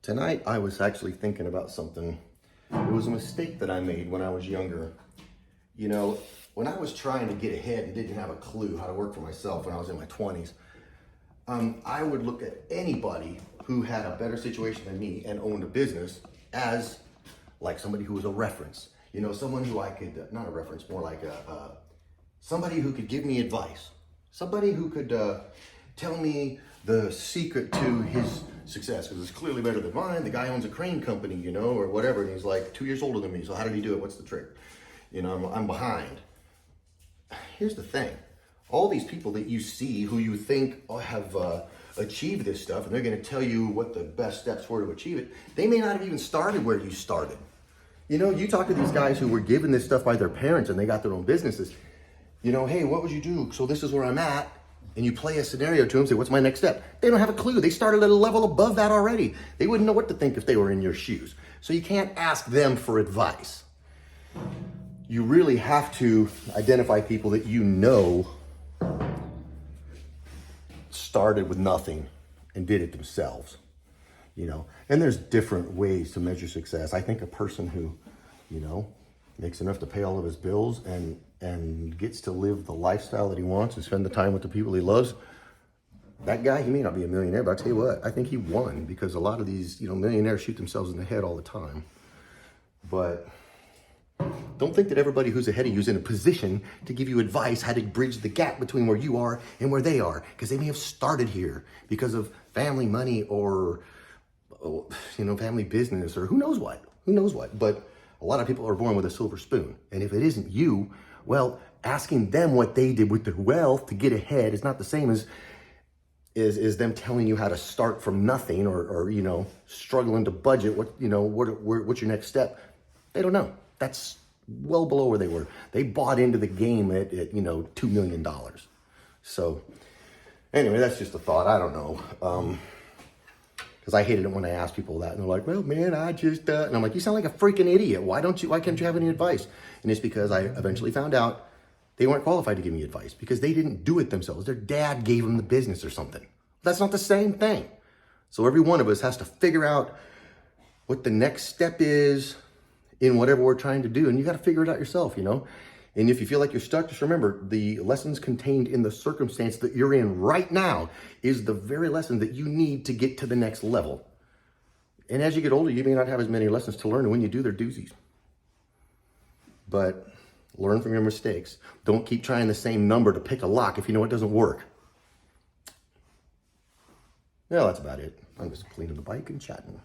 Tonight, I was actually thinking about something. It was a mistake that I made when I was younger. You know, when I was trying to get ahead and didn't have a clue how to work for myself when I was in my 20s, I would look at anybody who had a better situation than me and owned a business as like somebody who was a reference. You know, someone who I could, not a reference, more like somebody who could give me advice. Somebody who could tell me the secret to his success, because it's clearly better than mine. The guy owns a crane company, you know, or whatever, and he's like 2 years older than me. So how did he do it? What's the trick? You know, I'm behind. Here's the thing. All these people that you see who you think have achieved this stuff, and they're going to tell you what the best steps were to achieve it, they may not have even started where you started. You know, you talk to these guys who were given this stuff by their parents and they got their own businesses. You know, hey, what would you do? So this is where I'm at. And you play a scenario to them, say, what's my next step? They don't have a clue. They started at a level above that already. They wouldn't know what to think if they were in your shoes. So you can't ask them for advice. You really have to identify people that you know started with nothing and did it themselves, you know. And there's different ways to measure success. I think a person who, you know, makes enough to pay all of his bills and gets to live the lifestyle that he wants and spend the time with the people he loves, that guy, he may not be a millionaire, but I'll tell you what, I think he won, because a lot of these, you know, millionaires shoot themselves in the head all the time. But don't think that everybody who's ahead of you is in a position to give you advice how to bridge the gap between where you are and where they are, because they may have started here because of family money or, you know, family business or who knows what. But a lot of people are born with a silver spoon. And if it isn't you, well, asking them what they did with their wealth to get ahead is not the same as them telling you how to start from nothing or you know, struggling to budget what's your next step. They don't know. That's well below where they were. They bought into the game at you know, $2 million. So anyway, that's just a thought. I don't know. Because I hated it when I asked people that, and they're like, well, man, I just, and I'm like, you sound like a freaking idiot. Why can't you have any advice? And it's because I eventually found out they weren't qualified to give me advice because they didn't do it themselves. Their dad gave them the business or something. That's not the same thing. So every one of us has to figure out what the next step is in whatever we're trying to do. And you got to figure it out yourself, you know? And if you feel like you're stuck, just remember the lessons contained in the circumstance that you're in right now is the very lesson that you need to get to the next level. And as you get older, you may not have as many lessons to learn. And when you do, they're doozies. But learn from your mistakes. Don't keep trying the same number to pick a lock if you know it doesn't work. Yeah, that's about it. I'm just cleaning the bike and chatting.